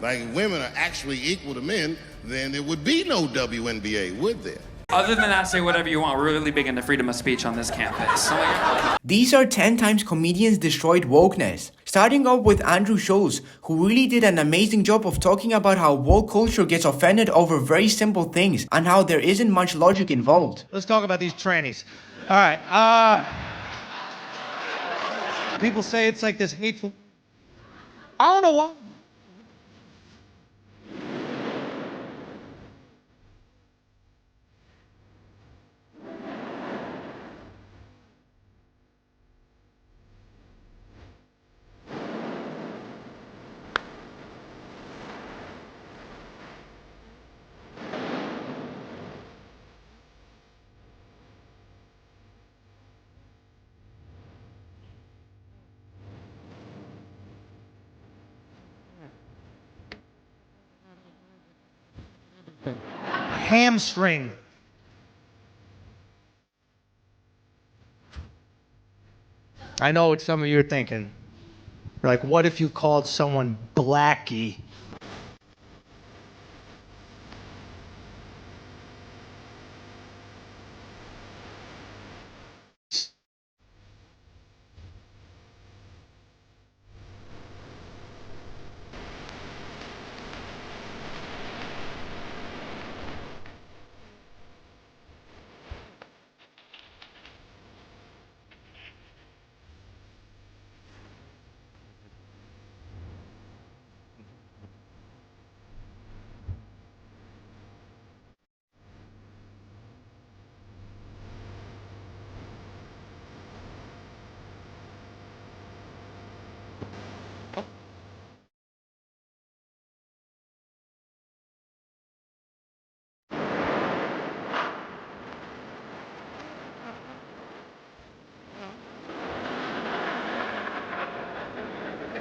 like women are actually equal to men, then there would be no WNBA, would there? Other than that, say whatever you want. We're really big into freedom of speech on this campus. These are 10 times comedians destroyed wokeness. Starting off with Andrew Schulz, who really did an amazing job of talking about how woke culture gets offended over very simple things and how there isn't much logic involved. Let's talk about these trannies. All right. People say it's like this hateful. I don't know why. Hamstring. I know what some of you are thinking. You're like, what if you called someone Blackie?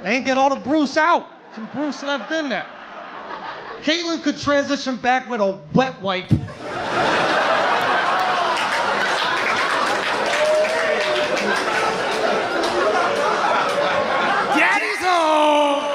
They ain't get all the Bruce out. Some Bruce left in there. Caitlyn could transition back with a wet wipe. Daddy's home!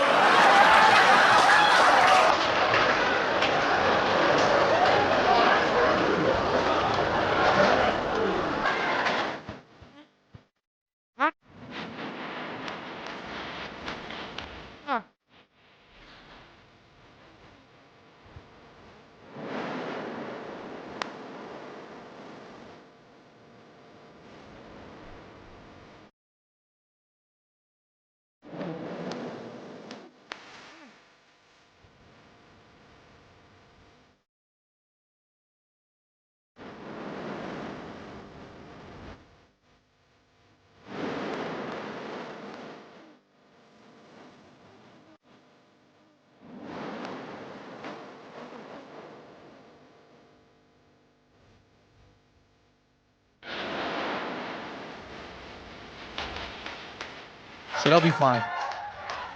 So they'll be fine.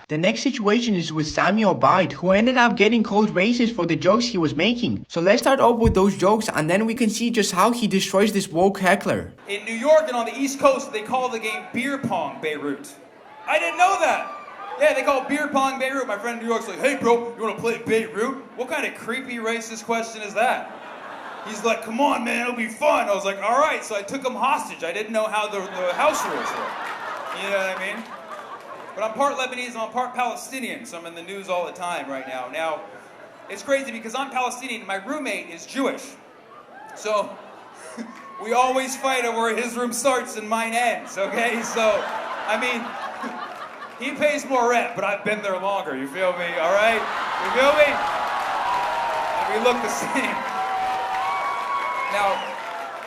The next situation is with Sammy Obeid, who ended up getting called racist for the jokes he was making. So let's start off with those jokes and then we can see just how he destroys this woke heckler. In New York and on the East Coast, they call the game beer pong Beirut. I didn't know that. Yeah, they call it beer pong Beirut. My friend in New York's like, hey bro, you wanna play Beirut? What kind of creepy racist question is that? He's like, come on man, it'll be fun. I was like, all right, so I took him hostage. I didn't know how the house rules were. You know what I mean? But I'm part Lebanese and I'm part Palestinian, so I'm in the news all the time right now. Now, it's crazy because I'm Palestinian and my roommate is Jewish. So, we always fight over where his room starts and mine ends, okay? So, I mean, he pays more rent, but I've been there longer, you feel me, all right? You feel me? And we look the same. Now,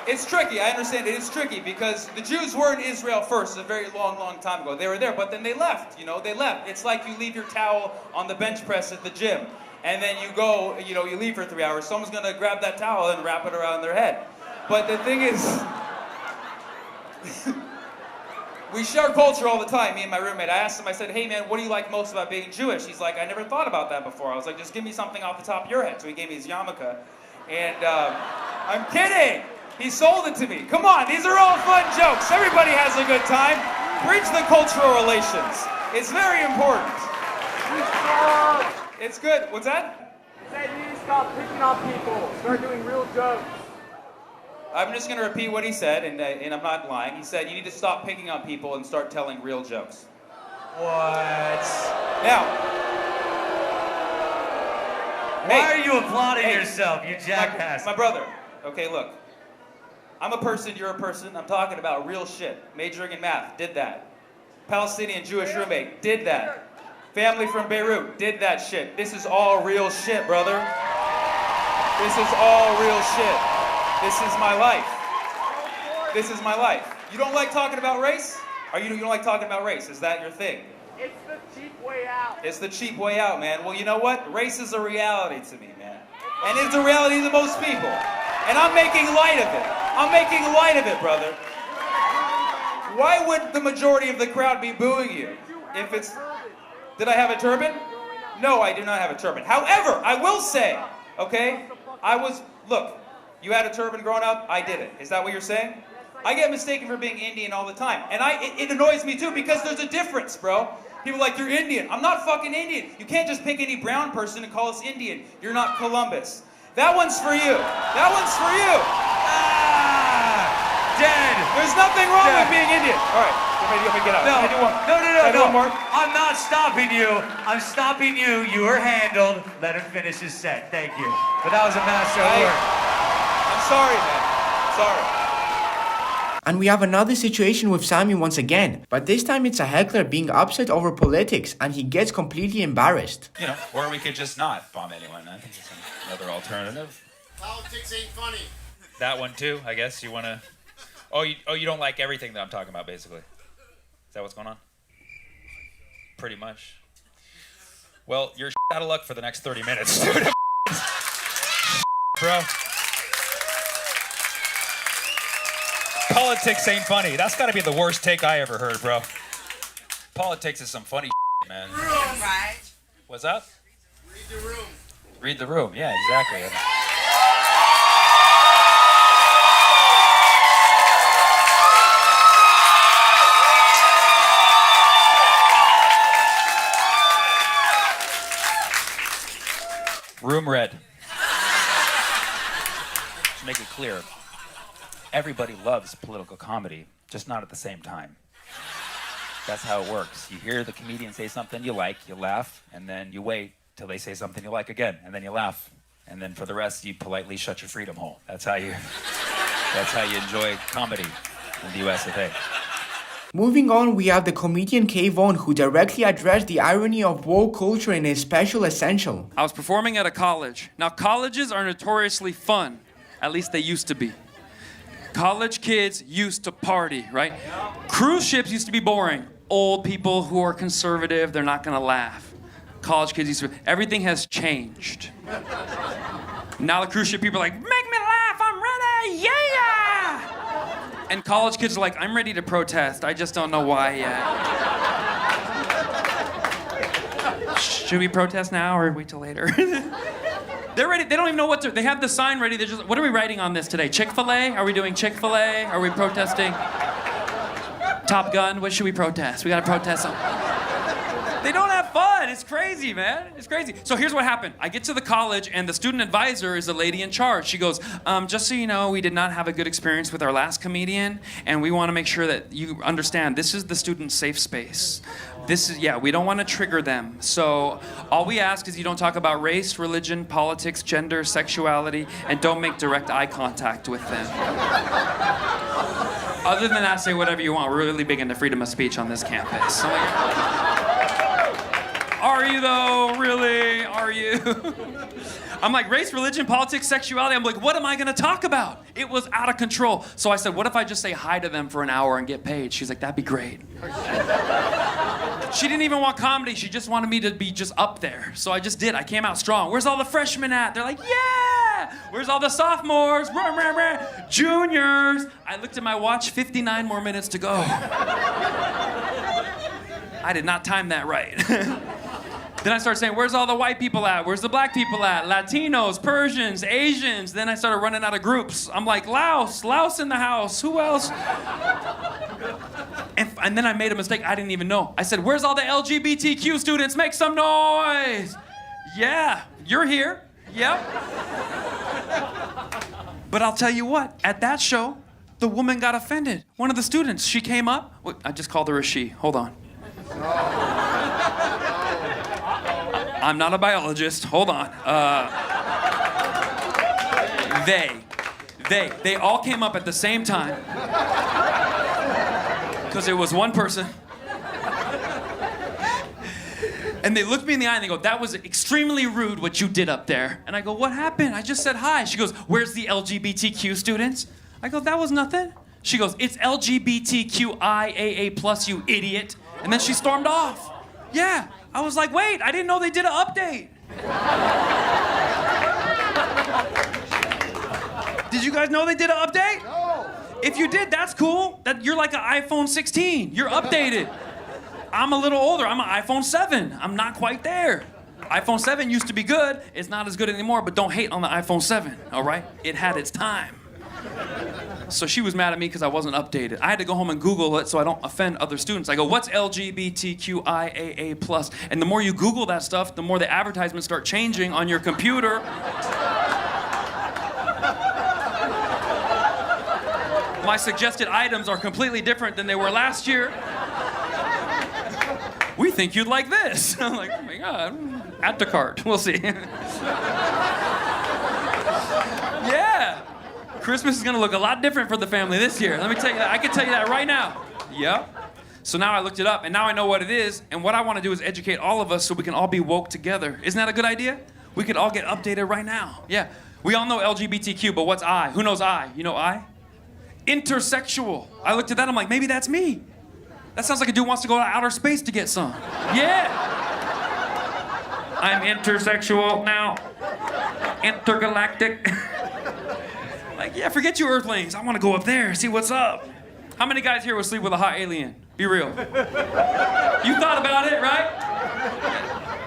it's tricky, I understand it is tricky because the Jews were in Israel first a very long, long time ago. They were there, but then they left, they left. It's like you leave your towel on the bench press at the gym and then you go, you leave for 3 hours. Someone's gonna grab that towel and wrap it around their head. But the thing is, we share culture all the time, me and my roommate. I asked him, I said, hey man, what do you like most about being Jewish? He's like, I never thought about that before. I was like, just give me something off the top of your head. So he gave me his yarmulke. And I'm kidding. He sold it to me. Come on, these are all fun jokes. Everybody has a good time. Bridge the cultural relations. It's very important. It's good. What's that? He said you need to stop picking on people. Start doing real jokes. I'm just going to repeat what he said, and I'm not lying. He said you need to stop picking on people and start telling real jokes. What? Now, Why are you applauding yourself, you jackass? My brother. Okay, look. I'm a person, you're a person. I'm talking about real shit. Majoring in math, did that. Palestinian Jewish roommate, did that. Family from Beirut, did that shit. This is all real shit, brother. This is all real shit. This is my life. This is my life. You don't like talking about race? You don't like talking about race? Is that your thing? It's the cheap way out. It's the cheap way out, man. Well, you know what? Race is a reality to me, man. And it's a reality to most people. And I'm making light of it. I'm making light of it, brother. Why would the majority of the crowd be booing you? If it's... Did I have a turban? No, I do not have a turban. However, I will say, okay, look, you had a turban growing up, I didn't. Is that what you're saying? I get mistaken for being Indian all the time. And it annoys me too because there's a difference, bro. People are like, you're Indian. I'm not fucking Indian. You can't just pick any brown person and call us Indian. You're not Columbus. That one's for you. That one's for you. Dead. There's nothing wrong with being Indian. All right, let me get out. No. Do one more. I'm not stopping you. I'm stopping you. You are handled. Let him finish his set. Thank you. But that was a master of work. I'm sorry, man. Sorry. And we have another situation with Sammy once again, but this time it's a heckler being upset over politics and he gets completely embarrassed. You know, or we could just not bomb anyone. I think it's another alternative. Politics ain't funny. That one too, I guess. You want to... Oh, you don't like everything that I'm talking about, basically. Is that what's going on? Pretty much. Well, you're out of luck for the next 30 minutes, dude. Bro. Politics ain't funny. That's got to be the worst take I ever heard, bro. Politics is some funny man. Room, right? What's that? Read the room. Read the room. Yeah, exactly. Room read. To make it clear, everybody loves political comedy, just not at the same time. That's how it works. You hear the comedian say something you like, you laugh, and then you wait till they say something you like again, and then you laugh. And then for the rest, you politely shut your freedom hole. That's how you enjoy comedy in the US of A. Moving on, we have the comedian KVON who directly addressed the irony of woke culture in his special Essential. I was performing at a college. Now, colleges are notoriously fun. At least they used to be. College kids used to party, right? Cruise ships used to be boring. Old people who are conservative, they're not gonna laugh. College kids used to... Everything has changed. Now the cruise ship people are like, make me laugh, I'm ready, yeah! And college kids are like, I'm ready to protest, I just don't know why yet. Should we protest now or wait till later? They're ready, they don't even know what to, they have the sign ready, they're just, what are we writing on this today? Chick-fil-A? Are we doing Chick-fil-A? Are we protesting Top Gun? What should we protest? We gotta protest something. They don't have fun. It's crazy, man. It's crazy. So here's what happened. I get to the college, and the student advisor is the lady in charge. She goes, just so you know, we did not have a good experience with our last comedian, and we want to make sure that you understand this is the student safe space. We don't want to trigger them. So all we ask is you don't talk about race, religion, politics, gender, sexuality, and don't make direct eye contact with them. Other than that, say whatever you want. We're really big into freedom of speech on this campus. So are you though? Really? Are you? I'm like, race, religion, politics, sexuality. I'm like, what am I gonna talk about? It was out of control. So I said, what if I just say hi to them for an hour and get paid? She's like, that'd be great. She didn't even want comedy. She just wanted me to be just up there. So I just did. I came out strong. Where's all the freshmen at? They're like, yeah! Where's all the sophomores? Juniors? I looked at my watch, 59 more minutes to go. I did not time that right. Then I started saying, where's all the white people at? Where's the black people at? Latinos, Persians, Asians. Then I started running out of groups. I'm like, Laos in the house. Who else? And then I made a mistake I didn't even know. I said, where's all the LGBTQ students? Make some noise. Yeah, you're here. Yep. But I'll tell you what, at that show, the woman got offended. One of the students, she came up. Wait, I just called her a she. Hold on. I'm not a biologist. Hold on. They all came up at the same time. Because it was one person. And they looked me in the eye and they go, that was extremely rude what you did up there. And I go, what happened? I just said hi. She goes, where's the LGBTQ students? I go, that was nothing. She goes, it's LGBTQIAA+, you idiot. And then she stormed off. Yeah. I was like, wait, I didn't know they did an update. Did you guys know they did an update? No. If you did, that's cool. You're like an iPhone 16. You're updated. I'm a little older. I'm an iPhone 7. I'm not quite there. iPhone 7 used to be good. It's not as good anymore, but don't hate on the iPhone 7, all right? It had its time. So she was mad at me because I wasn't updated. I had to go home and Google it so I don't offend other students. I go, what's LGBTQIAA+? And the more you Google that stuff, the more the advertisements start changing on your computer. My suggested items are completely different than they were last year. We think you'd like this. I'm like, oh my God, add to cart. We'll see. Yeah. Christmas is gonna look a lot different for the family this year. Let me tell you that. I can tell you that right now. Yep. So now I looked it up, and now I know what it is, and what I want to do is educate all of us so we can all be woke together. Isn't that a good idea? We could all get updated right now. Yeah. We all know LGBTQ, but what's I? Who knows I? You know I? Intersexual. I looked at that, I'm like, maybe that's me. That sounds like a dude wants to go to outer space to get some. Yeah. I'm intersexual now. Intergalactic. Like, yeah, forget you Earthlings. I want to go up there, see what's up. How many guys here would sleep with a hot alien? Be real. You thought about it, right?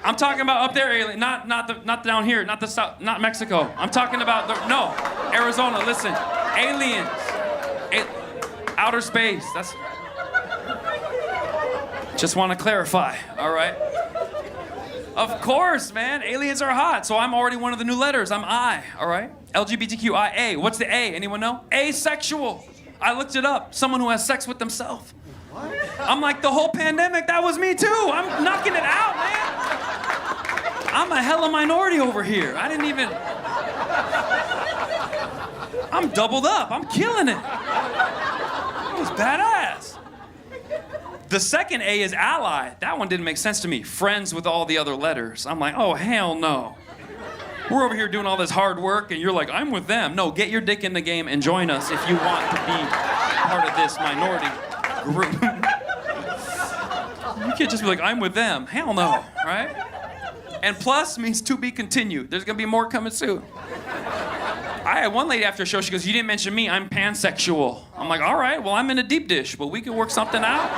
I'm talking about up there alien, not down here, not the South, not Mexico. I'm talking about no, Arizona. Listen, aliens, outer space. That's. Just want to clarify. All right. Of course, man. Aliens are hot, so I'm already one of the new letters. I'm I, all right? LGBTQIA. What's the A? Anyone know? Asexual. I looked it up. Someone who has sex with themselves. What? I'm like, the whole pandemic, that was me too. I'm knocking it out, man. I'm a hella minority over here. I didn't even... I'm doubled up. I'm killing it. That was badass. The second A is ally. That one didn't make sense to me. Friends with all the other letters. I'm like, oh, hell no. We're over here doing all this hard work, and you're like, I'm with them. No, get your dick in the game and join us if you want to be part of this minority group. You can't just be like, I'm with them. Hell no, right? And plus means to be continued. There's gonna be more coming soon. I had one lady after a show, she goes, you didn't mention me, I'm pansexual. I'm like, all right, well, I'm in a deep dish, but we can work something out.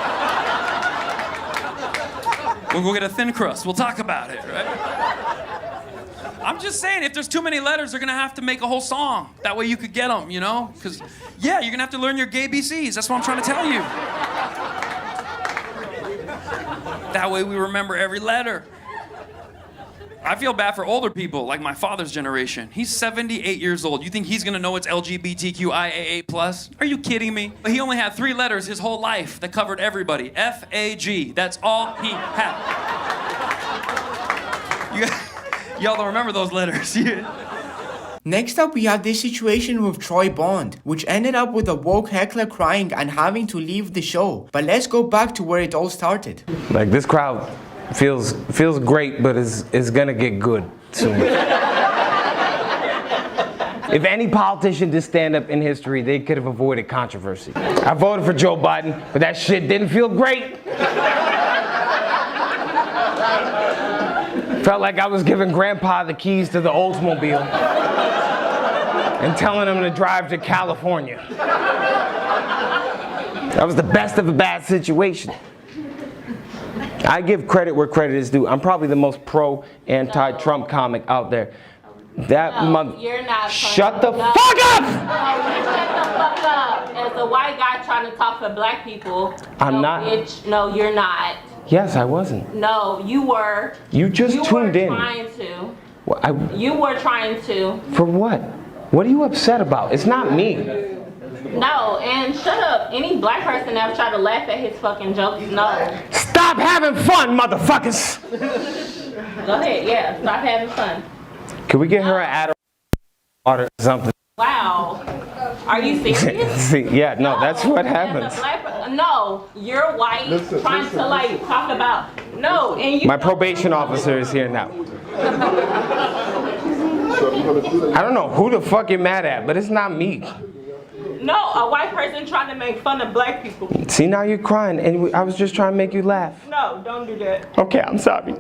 We'll go get a thin crust, we'll talk about it, right? I'm just saying, if there's too many letters, they're gonna have to make a whole song. That way you could get them, you know? Because, yeah, you're gonna have to learn your gay BCs, that's what I'm trying to tell you. That way we remember every letter. I feel bad for older people, like my father's generation. He's 78 years old. You think he's gonna know it's LGBTQIAA+? Are you kidding me? But he only had 3 letters his whole life that covered everybody. F-A-G. That's all he had. Y'all don't remember those letters. Next up, we have this situation with Troy Bond, which ended up with a woke heckler crying and having to leave the show. But let's go back to where it all started. Like, this crowd feels great, but is gonna get good soon. If any politician did stand up in history, they could have avoided controversy. I voted for Joe Biden, but that shit didn't feel great. Felt like I was giving Grandpa the keys to the Oldsmobile and telling him to drive to California. That was the best of a bad situation. I give credit where credit is due. I'm probably the most pro-anti-Trump comic out there. That mother. You're not. Shut the fuck up! No, you shut the fuck up. As a white guy trying to talk to black people. I'm not. Bitch, no, you're not. Yes, I wasn't. No, you were. You just tuned in. You were trying to. Well, You were trying to. For what? What are you upset about? It's not me. No, and shut up. Any black person ever tried to laugh at his fucking jokes? No. Stop having fun, motherfuckers! Go ahead, yeah. Stop having fun. Can we get her an Adderall water or something? Wow. Are you serious? See, yeah, no, that's what happens. No, you're white, trying to like talk about. No, and you. My probation officer is here now. I don't know who the fuck you're mad at, but it's not me. No, a white person trying to make fun of black people. See, now you're crying, and I was just trying to make you laugh. No, don't do that. Okay, I'm sorry.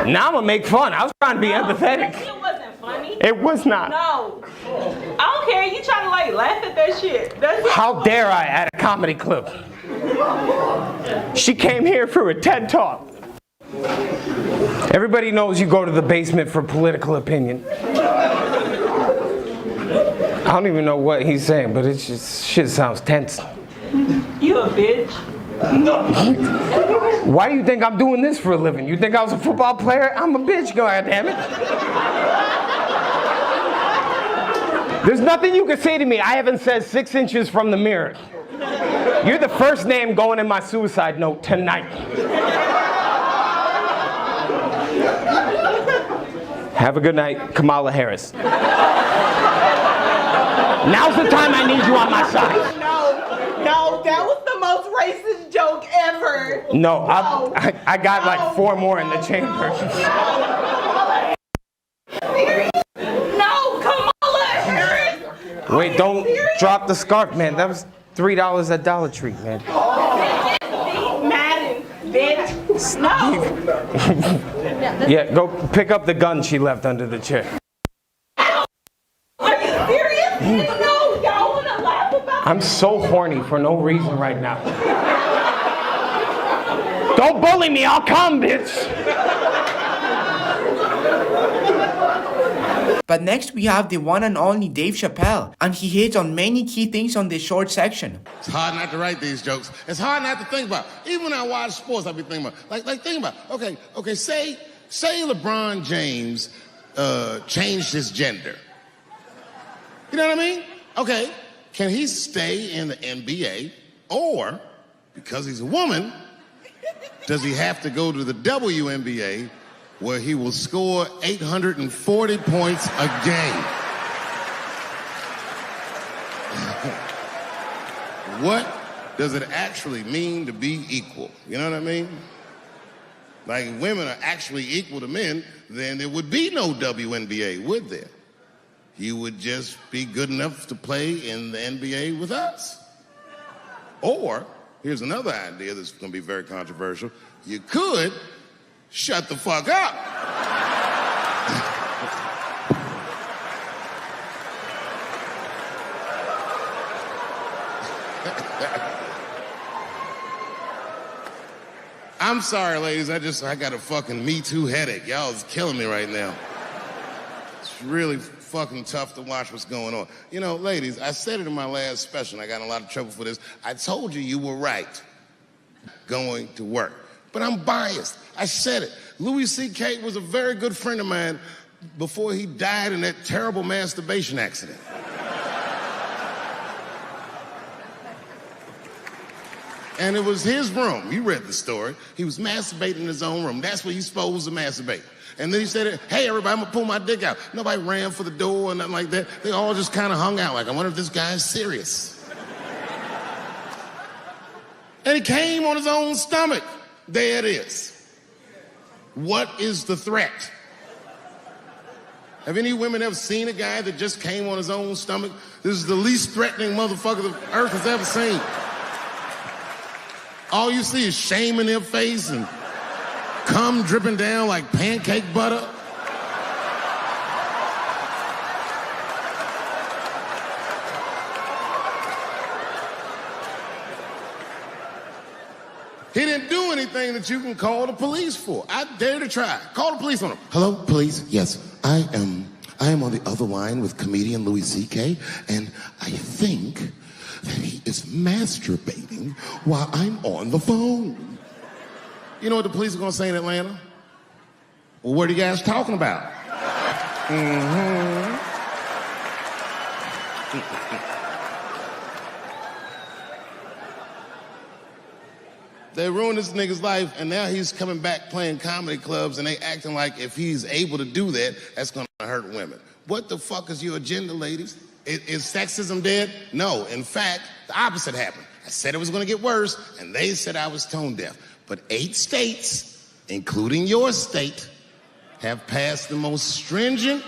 Now I'm gonna make fun. I was trying to be empathetic. It wasn't funny. It was not. No. I don't care. You trying to like laugh at that shit. That's How dare I at a comedy club? She came here for a TED Talk. Everybody knows you go to the basement for political opinion. I don't even know what he's saying, but it just shit sounds tense. You a bitch. Why do you think I'm doing this for a living? You think I was a football player? I'm a bitch, goddammit. There's nothing you can say to me I haven't said 6 inches from the mirror. You're the first name going in my suicide note tonight. Have a good night, Kamala Harris. Now's the time I need you on my side. No, that was the most racist joke ever. No, I got like 4 more in the chamber. No, Kamala Harris. Wait, don't drop the scarf, man. That was $3 at Dollar Tree, man. Madden, bitch. No. Yeah, go pick up the gun she left under the chair. Are you serious? No, y'all wanna laugh about I'm so horny for no reason right now. Don't bully me, I'll come, bitch. But next we have the one and only Dave Chappelle, and he hits on many key things on this short section. It's hard not to write these jokes. It's hard not to think about. Even when I watch sports, I be thinking about, like think about, okay, say LeBron James changed his gender. You know what I mean? Okay, can he stay in the NBA, or, because he's a woman, does he have to go to the WNBA, where he will score 840 points a game? What does it actually mean to be equal? You know what I mean? Like, if women are actually equal to men, then there would be no WNBA, would there? You would just be good enough to play in the NBA with us. Or, here's another idea that's going to be very controversial. You could shut the fuck up. I'm sorry, ladies. I got a fucking Me Too headache. Y'all is killing me right now. It's really fucking tough to watch what's going on. You know, ladies, I said it in my last special, and I got in a lot of trouble for this. I told you were right going to work. But I'm biased. I said it. Louis C.K. was a very good friend of mine before he died in that terrible masturbation accident. And it was his room. You read the story. He was masturbating in his own room. That's where you're supposed to masturbate. And then he said, hey, everybody, I'm going to pull my dick out. Nobody ran for the door or nothing like that. They all just kind of hung out like, I wonder if this guy's serious. And he came on his own stomach. There it is. What is the threat? Have any women ever seen a guy that just came on his own stomach? This is the least threatening motherfucker the earth has ever seen. All you see is shame in their face and cum dripping down like pancake butter. He didn't do anything that you can call the police for. I dare to try. Call the police on him. Hello, police. Yes, I am on the other line with comedian Louis C.K. and I think that he is masturbating while I'm on the phone. You know what the police are gonna say in Atlanta? Well, what are you guys talking about? Mm-hmm. They ruined this nigga's life, and now he's coming back playing comedy clubs, and they acting like if he's able to do that, that's gonna hurt women. What the fuck is your agenda, ladies? Is sexism dead? No, in fact, the opposite happened. I said it was gonna get worse, and they said I was tone deaf. But 8 states, including your state, have passed the most stringent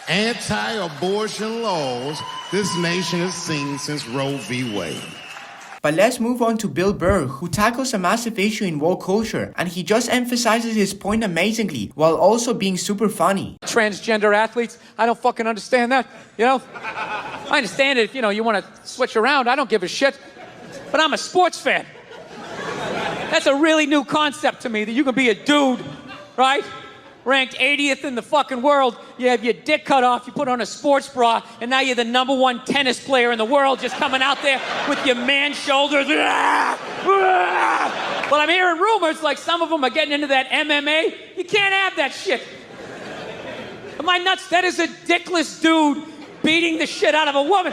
anti-abortion laws this nation has seen since Roe v. Wade. But let's move on to Bill Burr, who tackles a massive issue in woke culture, and he just emphasizes his point amazingly, while also being super funny. Transgender athletes, I don't fucking understand that, you know? I understand it if, you want to switch around, I don't give a shit. But I'm a sports fan. That's a really new concept to me, that you can be a dude, right? Ranked 80th in the fucking world, you have your dick cut off, you put on a sports bra, and now you're the #1 tennis player in the world, just coming out there with your man shoulders. But I'm hearing rumors like some of them are getting into that MMA. You can't have that shit. Am I nuts? That is a dickless dude beating the shit out of a woman.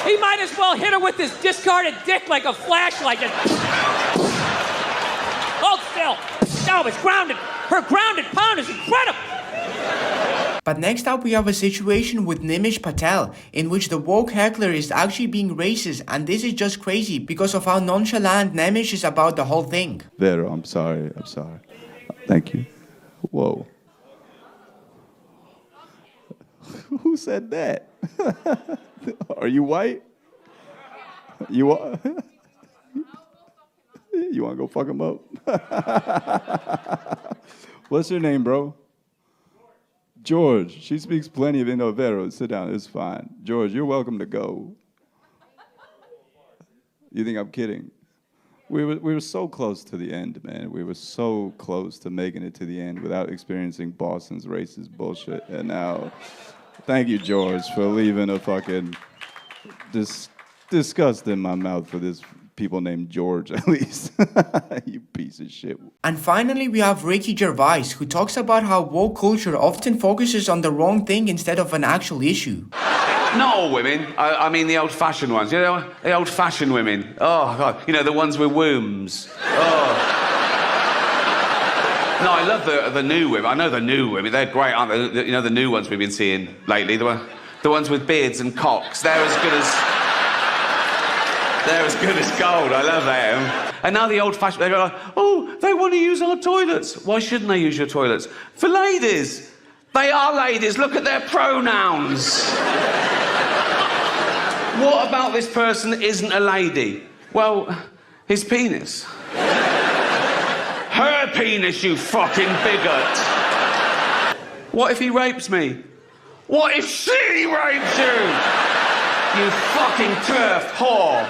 He might as well hit her with his discarded dick like a flashlight. Just hold still. No, it's grounded. Her grounded pound is incredible. But next up we have a situation with Nimesh Patel, in which the woke heckler is actually being racist, and this is just crazy because of how nonchalant Nimesh is about the whole thing. Vero, I'm sorry. Thank you. Whoa. Who said that? Are you white? You want to go fuck him up? What's your name, bro? George. She speaks plenty of Vero. Sit down. It's fine. George, you're welcome to go. You think I'm kidding? We were so close to the end, man. We were so close to making it to the end without experiencing Boston's racist bullshit. And now, thank you, George, for leaving a fucking disgust in my mouth for this people named George, at least. You piece of shit. And finally, we have Ricky Gervais, who talks about how woke culture often focuses on the wrong thing instead of an actual issue. Not all women. I mean the old-fashioned ones. You know, the old-fashioned women. Oh, God. You know, the ones with wombs. Oh. No, I love the new women. I know the new women. They're great, aren't they? You know, the new ones we've been seeing lately. The ones with beards and cocks. They're as good as gold. I love them. And now the old-fashioned, they go like, oh, they want to use our toilets. Why shouldn't they use your toilets? For ladies. They are ladies. Look at their pronouns. What about this person isn't a lady? Well, his penis. Her penis, you fucking bigot. What if he rapes me? What if she rapes you? You fucking turf whore.